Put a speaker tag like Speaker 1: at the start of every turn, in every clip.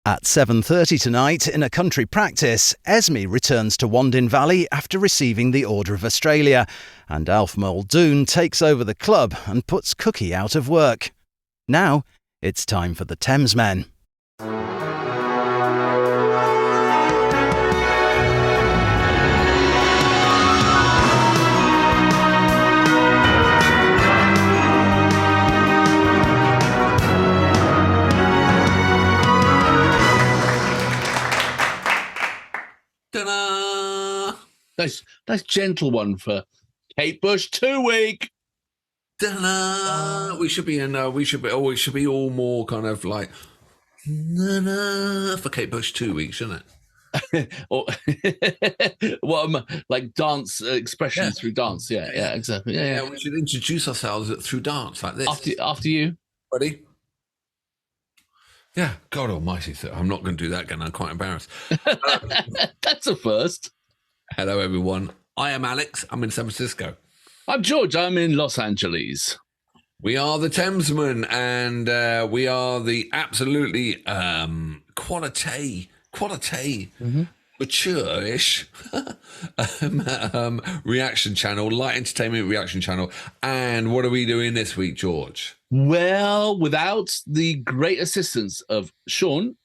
Speaker 1: At 7:30 tonight, in a country practice, Esme returns to Wandin Valley after receiving the Order of Australia, and Alf Muldoon takes over the club and puts Cookie out of work. Now, it's time for the Thamesmen.
Speaker 2: Ta-da!
Speaker 3: Nice gentle one for Kate Bush 2-week.
Speaker 2: Ta-da! We should be it should be all more kind of like for Kate Bush 2 weeks, shouldn't it?
Speaker 3: Or like dance expressions through dance. Yeah, exactly. Yeah.
Speaker 2: We should introduce ourselves through dance like this.
Speaker 3: After you.
Speaker 2: Ready? Yeah, God almighty, sir. I'm not going to do that again. I'm quite embarrassed.
Speaker 3: That's a first.
Speaker 2: Hello, everyone. I am Alex. I'm in San Francisco.
Speaker 3: I'm George. I'm in Los Angeles.
Speaker 2: We are the Thamesmen, and we are the absolutely quality, mature-ish reaction channel, light entertainment reaction channel. And what are we doing this week, George?
Speaker 3: Well, without the great assistance of Sean,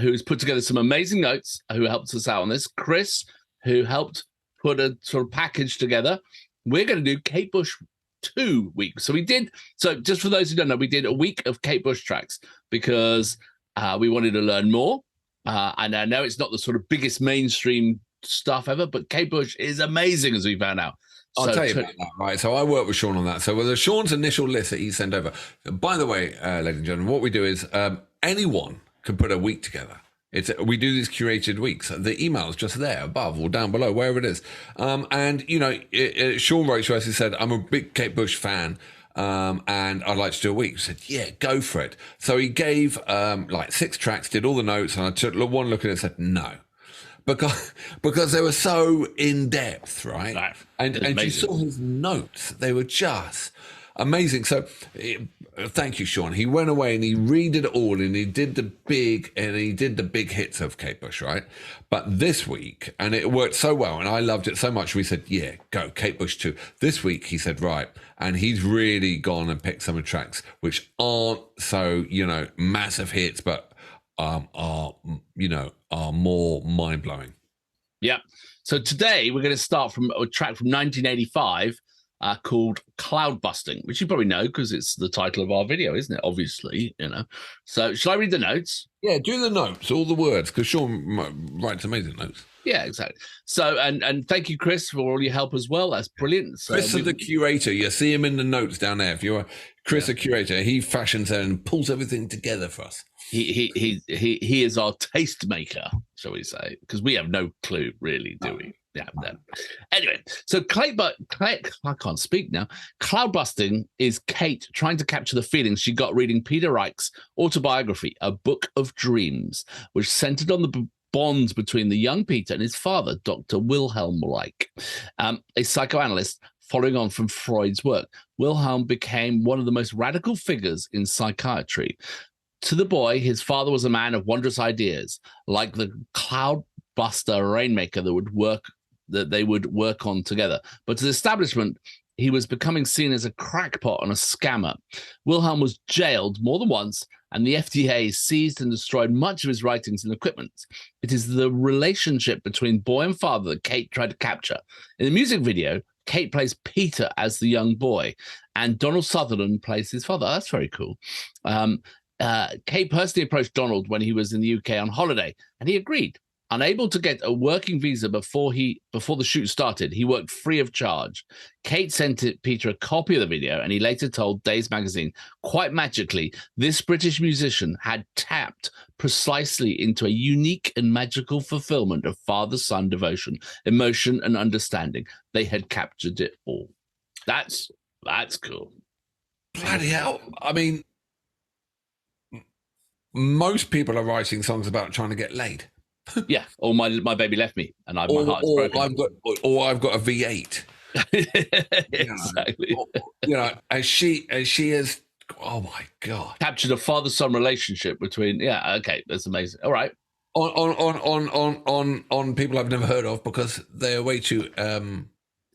Speaker 3: who's put together some amazing notes, who helped us out on this, Chris, who helped put a sort of package together, we're going to do Kate Bush 2 weeks. So just for those who don't know, we did a week of Kate Bush tracks because we wanted to learn more. And I know it's not the sort of biggest mainstream stuff ever, but Kate Bush is amazing, as we found out.
Speaker 2: I'll tell you about that, right? So I work with Sean on that. So with Sean's initial list that he sent over, by the way, ladies and gentlemen, what we do is anyone can put a week together. We do these curated weeks. The email is just there above or down below, wherever it is. And, you know, Sean wrote to us and said, I'm a big Kate Bush fan. And I'd like to do a week. I said, yeah, go for it. So he gave like 6 tracks, did all the notes, and I took one look at it and said, no. Because they were so in-depth, right? And you saw his notes. They were just amazing. So thank you, Sean. He went away and he redid it all, and he did the big hits of Kate Bush, right? But this week, and it worked so well, and I loved it so much, we said, yeah, go, Kate Bush 2. This week, he said, right. And he's really gone and picked some of the tracks which aren't so, massive hits, but are more mind-blowing.
Speaker 3: Yeah. So today we're going to start from a track from 1985 called Cloudbusting, which you probably know because it's the title of our video, isn't it? Obviously, So shall I read the notes?
Speaker 2: Yeah, do the notes, all the words, because Sean writes amazing notes.
Speaker 3: Yeah, exactly. So, and thank you, Chris, for all your help as well. That's brilliant. So
Speaker 2: Chris is the curator. You see him in the notes down there. If you're Chris, a curator, he fashions and pulls everything together for us.
Speaker 3: He is our taste maker, shall we say? Because we have no clue, really, do we? Yeah. No. Anyway, so I can't speak now. Cloudbusting is Kate trying to capture the feelings she got reading Peter Reich's autobiography, A Book of Dreams, which centered on the bonds between the young Peter and his father, Dr. Wilhelm Reich, a psychoanalyst following on from Freud's work. Wilhelm became one of the most radical figures in psychiatry. To the boy, his father was a man of wondrous ideas, like the cloudbuster rainmaker that they would work on together. But to the establishment, he was becoming seen as a crackpot and a scammer. Wilhelm was jailed more than once, and the FDA seized and destroyed much of his writings and equipment. It is the relationship between boy and father that Kate tried to capture. In the music video, Kate plays Peter as the young boy, and Donald Sutherland plays his father. That's very cool. Kate personally approached Donald when he was in the UK on holiday, and he agreed. Unable to get a working visa before the shoot started, he worked free of charge. Kate sent Peter a copy of the video, and he later told Days magazine, quite magically, this British musician had tapped precisely into a unique and magical fulfillment of father-son devotion, emotion, and understanding. They had captured it all. That's cool.
Speaker 2: Bloody hell. I mean, most people are writing songs about trying to get laid.
Speaker 3: Yeah, or my baby left me, and my heart is broken.
Speaker 2: I've got a V8.
Speaker 3: Exactly.
Speaker 2: And she has Oh my God.
Speaker 3: Captured a father-son relationship between. Yeah, okay, that's amazing. All right.
Speaker 2: On people I've never heard of because they are way too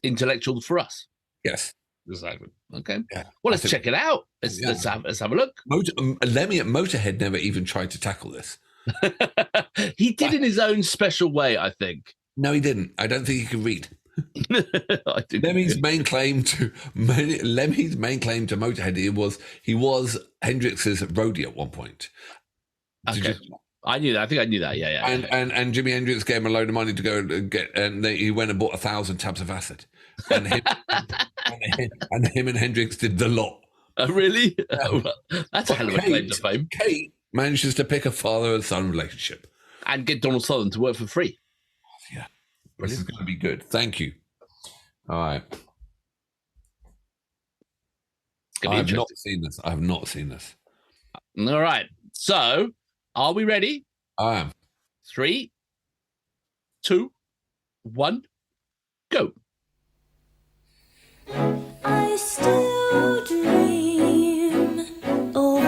Speaker 3: Intellectual for us.
Speaker 2: yes.
Speaker 3: Exactly. Okay.
Speaker 2: Yeah.
Speaker 3: Well, let's check it out. Let's have a look.
Speaker 2: Lemmy at Motorhead never even tried to tackle this.
Speaker 3: He did in his own special way, I think.
Speaker 2: No, he didn't. I don't think he could read.
Speaker 3: I think
Speaker 2: Lemmy's main claim to Motorhead he was Hendrix's roadie at one point.
Speaker 3: Okay. I knew that. I think I knew that. Yeah.
Speaker 2: And Jimi Hendrix gave him a load of money to go and get, and he went and bought 1,000 tabs of acid, and him and Hendrix did the lot.
Speaker 3: Oh, really? That's a hell of a claim to fame.
Speaker 2: Kate manages to pick a father and son relationship
Speaker 3: and get Donald Sutherland to work for free.
Speaker 2: Yeah, this is going to be good. Thank you. All right. I have not seen this. I have not seen this.
Speaker 3: All right. So, are we ready?
Speaker 2: I am.
Speaker 3: 3, 2, 1, go.
Speaker 4: I still dream of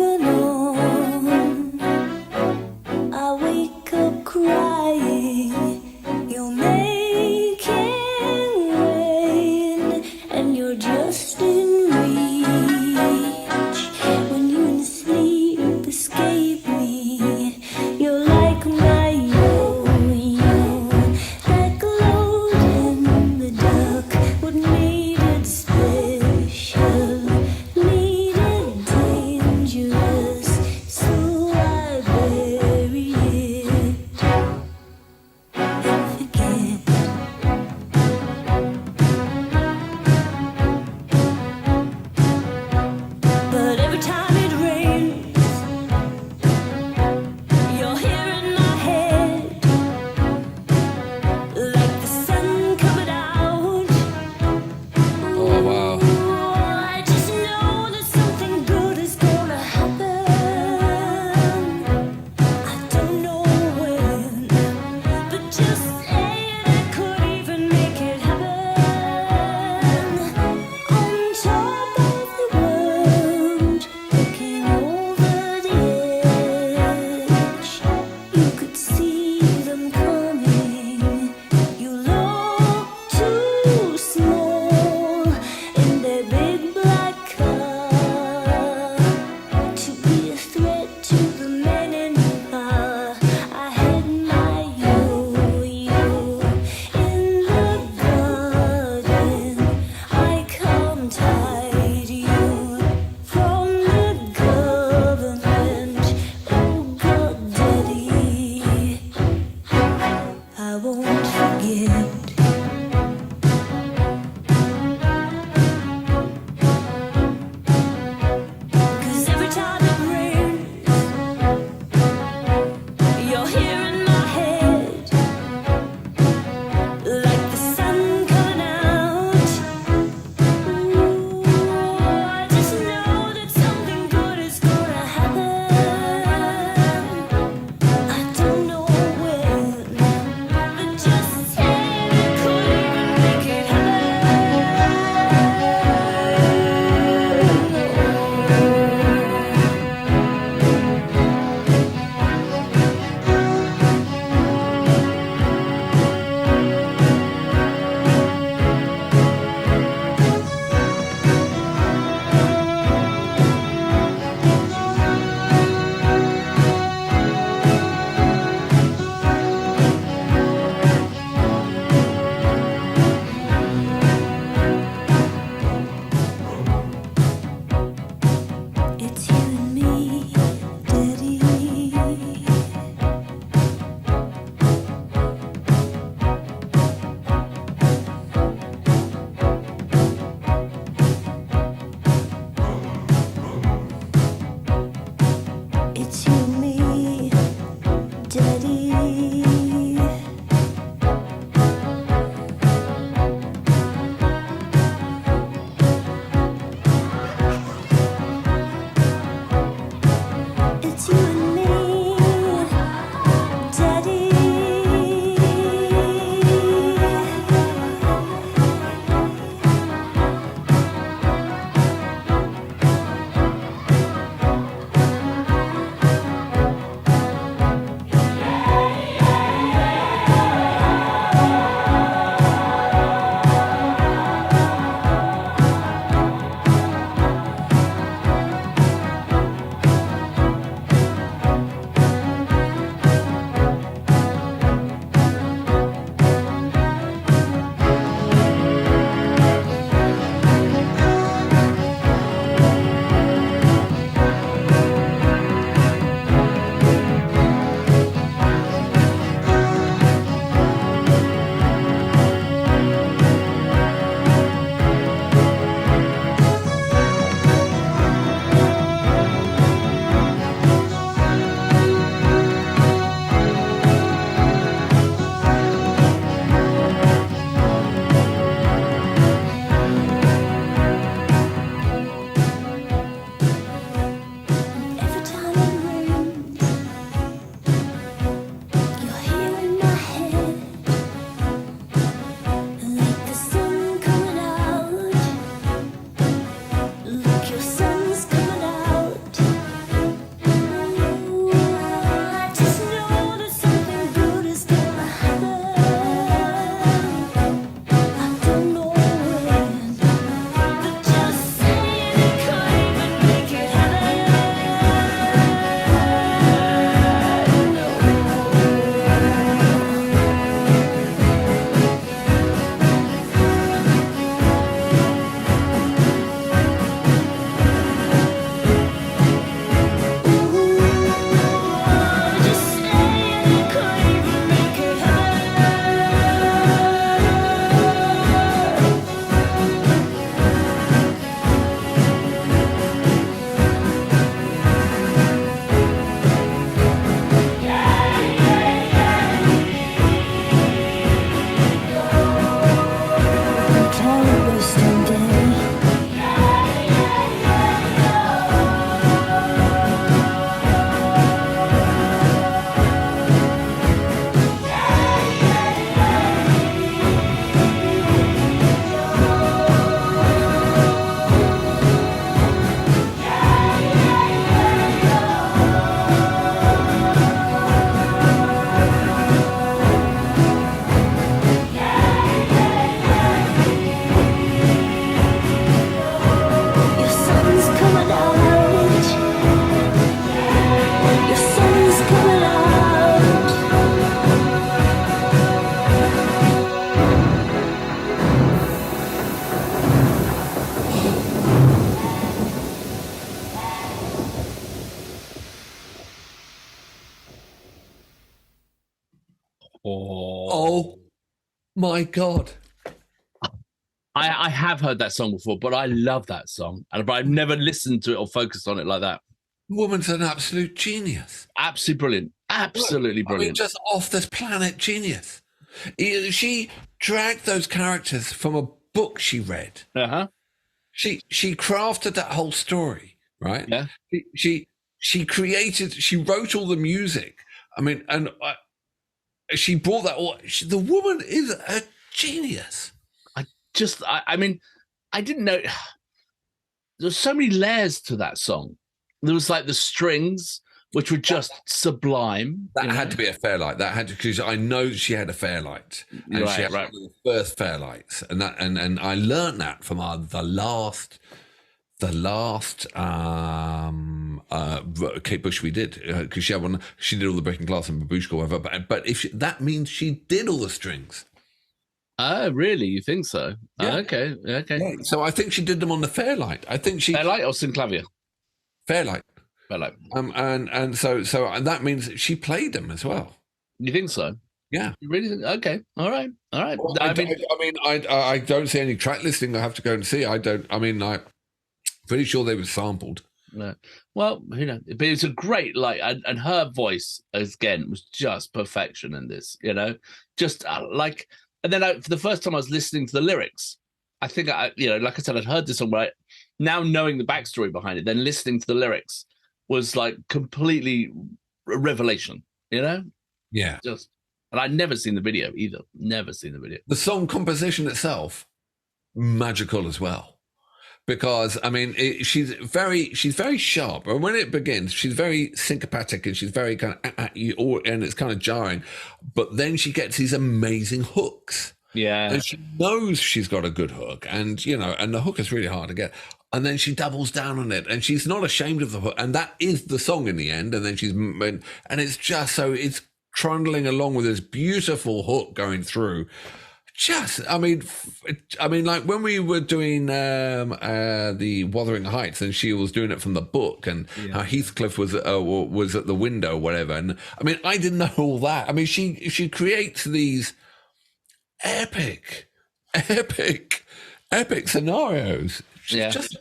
Speaker 4: Organon. I wake up crying. You're making rain, and you're just in reach. When you sleep, escape me. You're like my yo-yo, that glowed in the dark. What made it split?
Speaker 2: my God.
Speaker 3: I have heard that song before, but I love that song. But I've never listened to it or focused on it like that.
Speaker 2: Woman's an absolute genius.
Speaker 3: Absolutely brilliant. Absolutely brilliant.
Speaker 2: I mean, just off this planet genius. She dragged those characters from a book she read.
Speaker 3: Uh-huh.
Speaker 2: She crafted that whole story, right?
Speaker 3: Yeah.
Speaker 2: She created, she wrote all the music. I mean, and she brought that all. The woman is a genius.
Speaker 3: I mean, I didn't know. There's so many layers to that song. There was like the strings, which were just sublime.
Speaker 2: That had to be a Fairlight. That had to, because I know she had a Fairlight, and she had one of the first Fairlights, and I learned that from the last Kate Bush we did, because she had one. She did all the breaking glass and Babushka, whatever. But that means she did all the strings.
Speaker 3: Oh, really? You think so?
Speaker 2: Yeah.
Speaker 3: Okay.
Speaker 2: Yeah. So I think she did them on the Fairlight. I think she
Speaker 3: Fairlight or synclavier?
Speaker 2: Fairlight.
Speaker 3: Fairlight.
Speaker 2: And so that means she played them as well.
Speaker 3: You think so?
Speaker 2: Yeah.
Speaker 3: You really think? Okay. All right.
Speaker 2: Well, I don't see any track listing. I have to go and see. I'm pretty sure they were sampled.
Speaker 3: No. Well, but it's a great and her voice again was just perfection in this. Just and then for the first time I was listening to the lyrics. I think like I said, I'd heard this song, right? Now knowing the backstory behind it, then listening to the lyrics was like completely a revelation. Yeah. And I'd never seen the video either. Never seen the video.
Speaker 2: The song composition itself, magical as well. Because I mean, she's very sharp, and when it begins, she's very syncopatic, and she's very kind of and it's kind of jarring. But then she gets these amazing hooks, and she knows she's got a good hook, and and the hook is really hard to get. And then she doubles down on it, and she's not ashamed of the hook, and that is the song in the end. And then and it's just so it's trundling along with this beautiful hook going through. I mean, like when we were doing the Wuthering Heights, and she was doing it from the book, and how Heathcliff was at the window, or whatever. And I mean, I didn't know all that. I mean, she creates these epic scenarios. She's just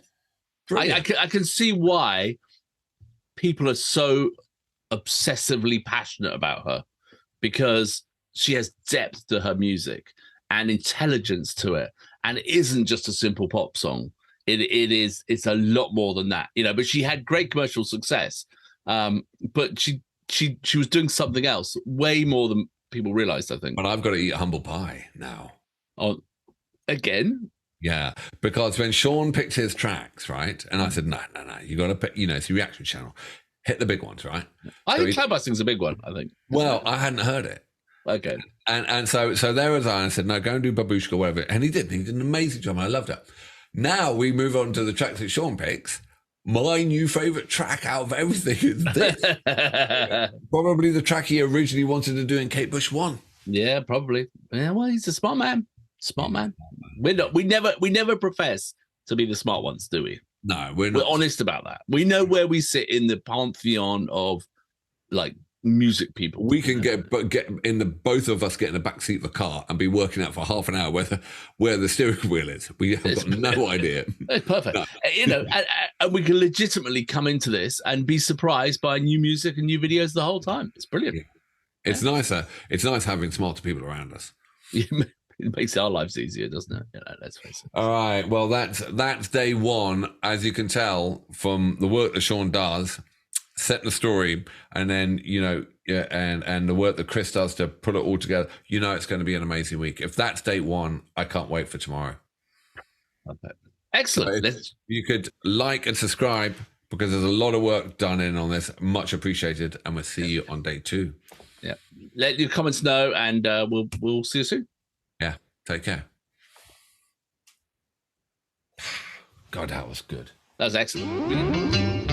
Speaker 2: brilliant.
Speaker 3: I can see why people are so obsessively passionate about her, because she has depth to her music and intelligence to it, and it isn't just a simple pop song. It's a lot more than that, but she had great commercial success, but she was doing something else way more than people realized, I think.
Speaker 2: But I've got to eat humble pie now.
Speaker 3: Oh, again?
Speaker 2: Yeah, because when Sean picked his tracks, right, and I said, no, you got to pick, it's a reaction channel, hit the big ones, right?
Speaker 3: I think Cloudbusting's a big one, I think.
Speaker 2: Well, I hadn't heard it.
Speaker 3: Okay.
Speaker 2: And so there was I said, no, go and do Babushka, whatever. And he did an amazing job. And I loved it. Now we move on to the tracks that Sean picks. My new favorite track out of everything is this. Probably the track he originally wanted to do in Kate Bush 1.
Speaker 3: Yeah, probably. Yeah, well, he's a smart man. Smart man. We're not. We never profess to be the smart ones, do we?
Speaker 2: No, we're not.
Speaker 3: We're honest about that. We know where we sit in the pantheon of music people.
Speaker 2: We can get in both of us get in the back seat of the car and be working out for half an hour where the steering wheel is. We have got no idea.
Speaker 3: It's perfect. No. And we can legitimately come into this and be surprised by new music and new videos the whole time. It's brilliant.
Speaker 2: Yeah. It's nicer. It's nice having smarter people around us.
Speaker 3: It makes our lives easier, doesn't it? Let's face it.
Speaker 2: All right. Well, that's day one, as you can tell from the work that Sean does. Set the story, and then and the work that Chris does to put it all together. It's going to be an amazing week. If that's date one, I can't wait for tomorrow.
Speaker 3: Okay. Excellent.
Speaker 2: So you could like and subscribe, because there's a lot of work done in on this. Much appreciated, and we'll see you on day 2.
Speaker 3: Yeah. Let your comments know, and we'll see you soon.
Speaker 2: Yeah. Take care. God, that was good.
Speaker 3: That was excellent.